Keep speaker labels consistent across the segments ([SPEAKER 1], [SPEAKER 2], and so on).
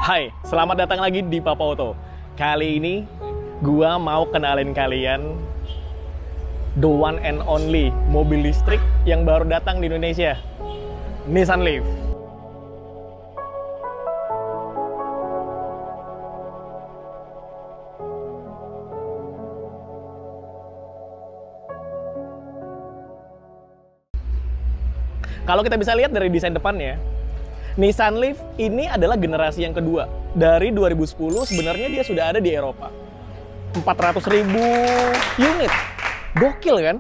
[SPEAKER 1] Hai, selamat datang lagi di Papa Auto. Kali ini gua mau kenalin kalian the one and only mobil listrik yang baru datang di Indonesia, Nissan Leaf. Kalau kita bisa lihat dari desain depannya, Nissan Leaf ini adalah generasi yang kedua. Dari 2010 sebenarnya dia sudah ada di Eropa. 400.000 unit. Gokil kan?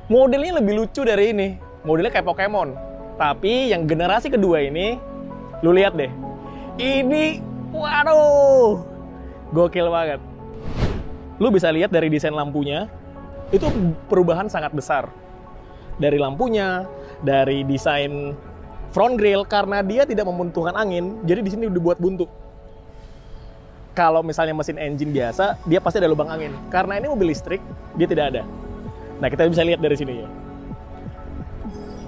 [SPEAKER 1] Modelnya lebih lucu dari ini. Modelnya kayak Pokemon. Tapi yang generasi kedua ini, lu lihat deh. Ini, waduh, gokil banget. Lu bisa lihat dari desain lampunya, itu perubahan sangat besar. Dari lampunya, dari desain front grille, karena dia tidak membutuhkan angin, jadi di sini dibuat buntu. Kalau misalnya mesin engine biasa, dia pasti ada lubang angin. Karena ini mobil listrik, dia tidak ada. Nah, kita bisa lihat dari sini ya.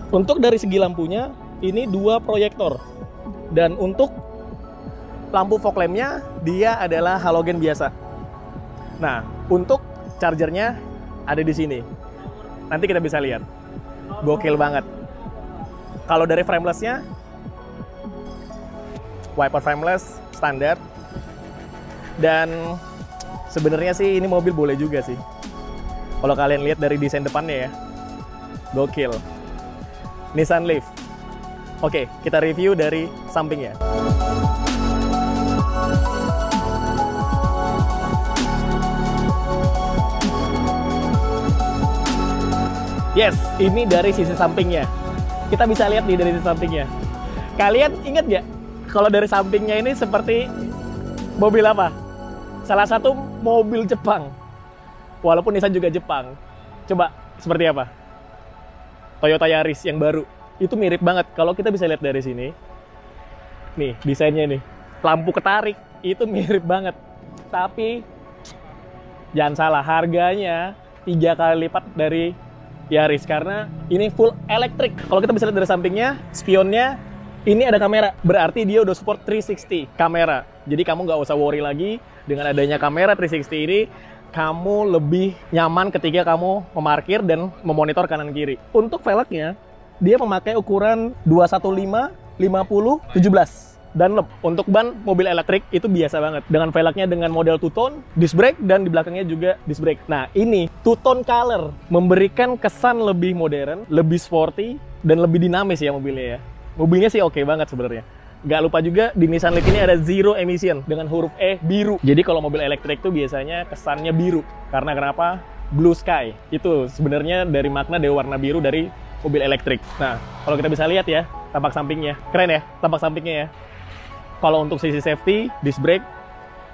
[SPEAKER 1] Untuk dari segi lampunya, ini 2 proyektor. Dan untuk lampu fog lamp-nya, dia adalah halogen biasa. Nah, untuk chargernya ada di sini. Nanti kita bisa lihat. Gokil banget. Kalau dari frameless-nya, wiper frameless standar. Dan sebenarnya sih ini mobil boleh juga sih. Kalau kalian lihat dari desain depannya ya, gokil. Nissan Leaf. Oke, kita review dari sampingnya. Yes, ini dari sisi sampingnya. Kita bisa lihat nih dari sampingnya. Kalian ingat nggak? Kalau dari sampingnya ini seperti mobil apa? Salah satu mobil Jepang. Walaupun Nissan juga Jepang. Coba seperti apa? Toyota Yaris yang baru. Itu mirip banget. Kalau kita bisa lihat dari sini. Nih, desainnya nih. Lampu ketarik. Itu mirip banget. Tapi jangan salah, harganya 3 kali lipat dari Yaris, karena ini full elektrik. Kalau kita bisa lihat dari sampingnya, spionnya ini ada kamera. Berarti dia udah support 360 kamera. Jadi kamu nggak usah worry lagi dengan adanya kamera 360 ini. Kamu lebih nyaman ketika kamu memarkir dan memonitor kanan kiri. Untuk velgnya, dia memakai ukuran 215, 50, 17. Dunlop. Untuk ban mobil elektrik itu biasa banget. Dengan velgnya dengan model two-tone, disc brake, dan di belakangnya juga disc brake. Nah, ini two-tone color memberikan kesan lebih modern, lebih sporty, dan lebih dinamis ya mobilnya ya. Mobilnya sih oke banget sebenarnya. Gak lupa juga di Nissan Leaf ini ada zero emission dengan huruf E biru. Jadi kalau mobil elektrik tuh biasanya kesannya biru. Karena kenapa? Blue sky. Itu sebenarnya dari makna dari warna biru dari mobil elektrik. Nah, kalau kita bisa lihat ya, tampak sampingnya. Keren ya, tampak sampingnya ya. Kalau untuk sisi safety, disc brake,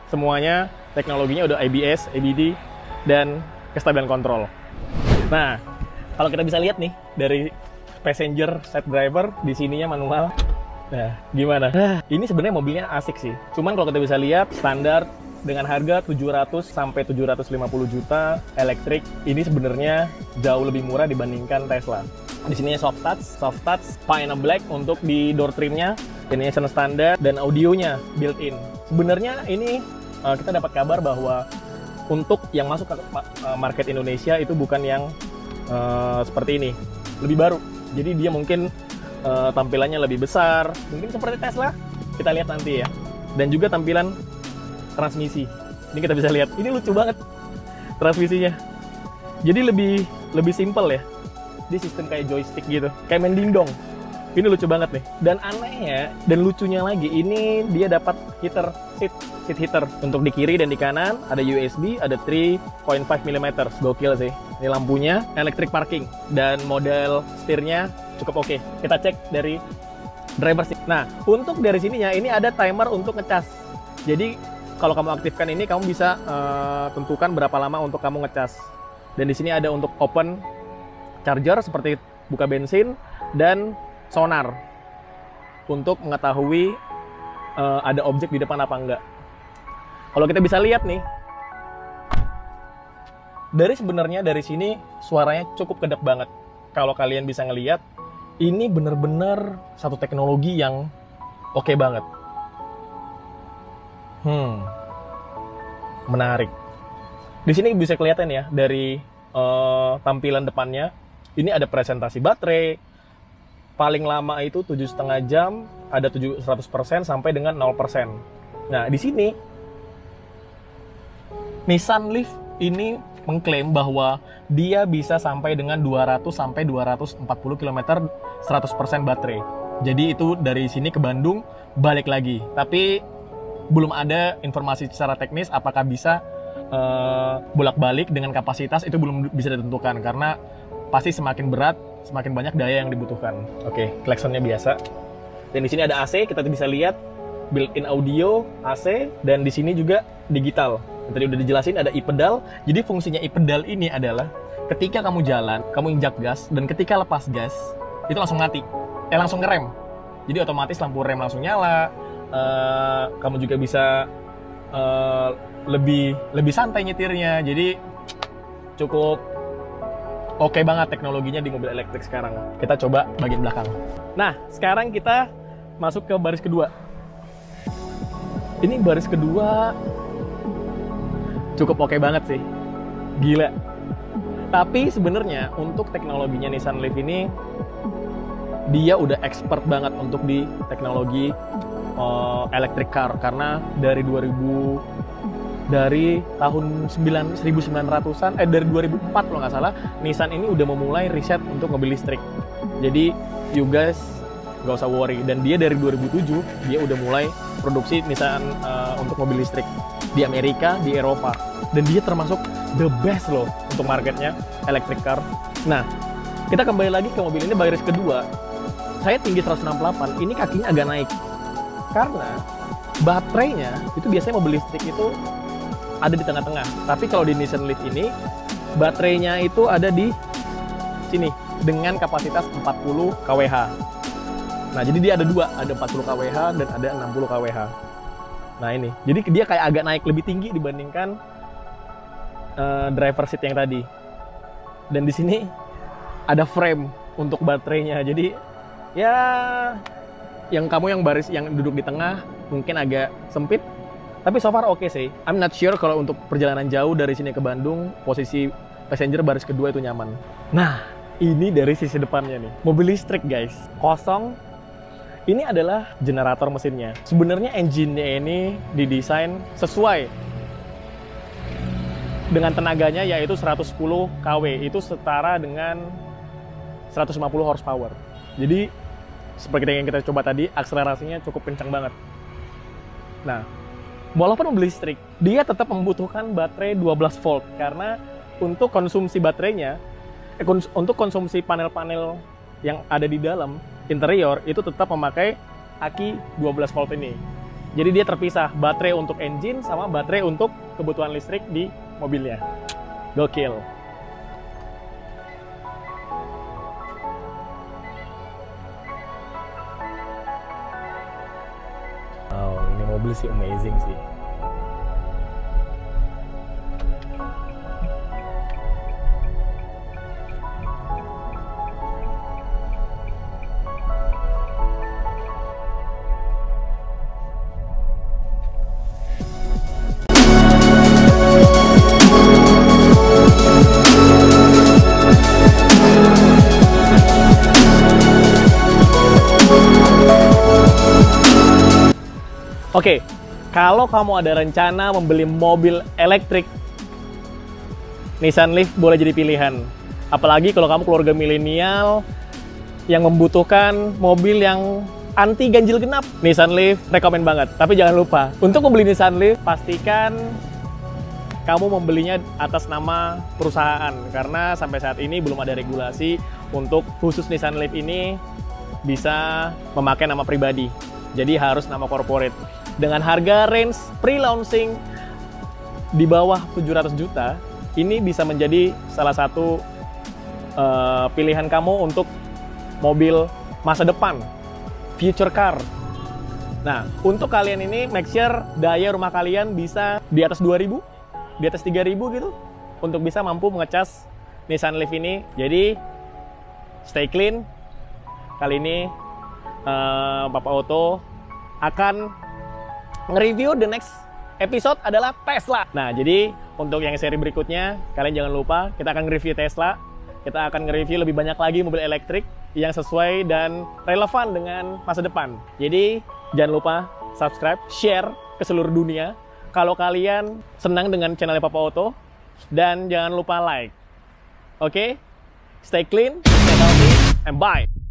[SPEAKER 1] semuanya teknologinya udah ABS, ABD, dan kestabilan kontrol. Nah, kalau kita bisa lihat nih, dari passenger side driver, di sininya manual. Nah, gimana? Ini sebenarnya mobilnya asik sih. Cuman kalau kita bisa lihat, standar dengan harga 700 sampai 750 juta elektrik, ini sebenarnya jauh lebih murah dibandingkan Tesla. Di sini soft touch, Piano Black untuk di door trimnya, ini standar, dan audionya built-in. Sebenarnya ini kita dapat kabar bahwa untuk yang masuk ke market Indonesia itu bukan yang seperti ini, lebih baru. Jadi dia mungkin tampilannya lebih besar, mungkin seperti Tesla. Kita lihat nanti ya. Dan juga tampilan transmisi. Ini kita bisa lihat. Ini lucu banget transmisinya. Jadi lebih simple ya. Di sistem kayak joystick gitu, kayak main dingdong. Ini lucu banget nih. Dan anehnya dan lucunya lagi, ini dia dapat heater, seat heater. Untuk di kiri dan di kanan ada USB, ada 3.5 mm. Gokil sih. Ini lampunya, electric parking, dan model setirnya cukup oke. Kita cek dari driver seat. Nah, untuk dari sininya ini ada timer untuk ngecas. Jadi kalau kamu aktifkan ini, kamu bisa tentukan berapa lama untuk kamu ngecas. Dan di sini ada untuk open charger seperti buka bensin, dan sonar untuk mengetahui ada objek di depan apa enggak. Kalau kita bisa lihat nih, sebenarnya dari sini suaranya cukup kedap banget. Kalau kalian bisa ngelihat, ini bener-bener satu teknologi yang oke banget. Menarik. Di sini bisa kelihatan ya dari tampilan depannya. Ini ada presentasi baterai. Paling lama itu 7,5 jam, ada 100% sampai dengan 0%. Nah, di sini Nissan Leaf ini mengklaim bahwa dia bisa sampai dengan 200 sampai 240 km 100% baterai. Jadi itu dari sini ke Bandung balik lagi. Tapi belum ada informasi secara teknis apakah bisa bolak-balik dengan kapasitas, itu belum bisa ditentukan karena pasti semakin berat semakin banyak daya yang dibutuhkan. Oke, klaksonnya biasa. Dan di sini ada AC, kita bisa lihat built-in audio, AC, dan di sini juga digital. Tadi udah dijelasin ada e-pedal. Jadi fungsinya e-pedal ini adalah ketika kamu jalan, kamu injak gas, dan ketika lepas gas itu langsung mati, langsung ngerem. Jadi otomatis lampu rem langsung nyala. Kamu juga bisa lebih santai nyetirnya. Jadi cukup oke banget teknologinya di mobil elektrik sekarang. Kita coba bagian belakang. Nah, sekarang kita masuk ke baris kedua. Ini baris kedua cukup oke banget sih. Gila. Tapi sebenarnya untuk teknologinya Nissan Leaf ini dia udah expert banget untuk di teknologi electric car, karena dari tahun 1900-an, dari 2004 kalau nggak salah, Nissan ini udah memulai riset untuk mobil listrik. Jadi you guys nggak usah worry. Dan dia dari 2007 dia udah mulai produksi Nissan untuk mobil listrik di Amerika, di Eropa. Dan dia termasuk the best loh untuk marketnya electric car. Nah, kita kembali lagi ke mobil ini baris kedua. Saya tinggi 168, ini kakinya agak naik karena baterainya itu biasanya mobil listrik itu ada di tengah-tengah. Tapi kalau di Nissan Leaf ini baterainya itu ada di sini dengan kapasitas 40 kWh. Nah, jadi dia ada dua, ada 40 kWh dan ada 60 kWh. Nah, ini. Jadi dia kayak agak naik lebih tinggi dibandingkan driver seat yang tadi. Dan di sini ada frame untuk baterainya. Jadi ya yang baris yang duduk di tengah mungkin agak sempit. Tapi so far oke sih. I'm not sure kalau untuk perjalanan jauh dari sini ke Bandung, posisi passenger baris kedua itu nyaman. Nah, ini dari sisi depannya nih. Mobil listrik guys, kosong. Ini adalah generator mesinnya. Sebenarnya engine-nya ini didesain sesuai dengan tenaganya, yaitu 110 kW. Itu setara dengan 150 horsepower. Jadi, seperti yang kita coba tadi, akselerasinya cukup kencang banget. Nah, walaupun mobil listrik, dia tetap membutuhkan baterai 12 volt. Karena untuk konsumsi baterainya, untuk konsumsi panel-panel yang ada di dalam interior, itu tetap memakai aki 12 volt ini. Jadi dia terpisah, baterai untuk engine sama baterai untuk kebutuhan listrik di mobilnya. Gokil. Wow, ini mobil sih amazing sih. Oke, kalau kamu ada rencana membeli mobil elektrik, Nissan Leaf boleh jadi pilihan. Apalagi kalau kamu keluarga milenial yang membutuhkan mobil yang anti ganjil genap, Nissan Leaf rekomen banget. Tapi jangan lupa, untuk membeli Nissan Leaf, pastikan kamu membelinya atas nama perusahaan. Karena sampai saat ini belum ada regulasi untuk khusus Nissan Leaf ini bisa memakai nama pribadi. Jadi harus nama corporate. Dengan harga range pre-launching di bawah 700 juta, ini bisa menjadi salah satu pilihan kamu untuk mobil masa depan, future car. Nah, untuk kalian ini, make sure daya rumah kalian bisa di atas 2.000, di atas 3.000 gitu, untuk bisa mampu mengecas Nissan Leaf ini. Jadi, stay clean. Kali ini, Papa Auto akan nge-review the next episode adalah Tesla. Nah, jadi untuk yang seri berikutnya, kalian jangan lupa kita akan nge-review Tesla. Kita akan nge-review lebih banyak lagi mobil elektrik yang sesuai dan relevan dengan masa depan. Jadi, jangan lupa subscribe, share ke seluruh dunia. Kalau kalian senang dengan channel Papa Auto, dan jangan lupa like. Oke? Stay clean, stay healthy, and bye!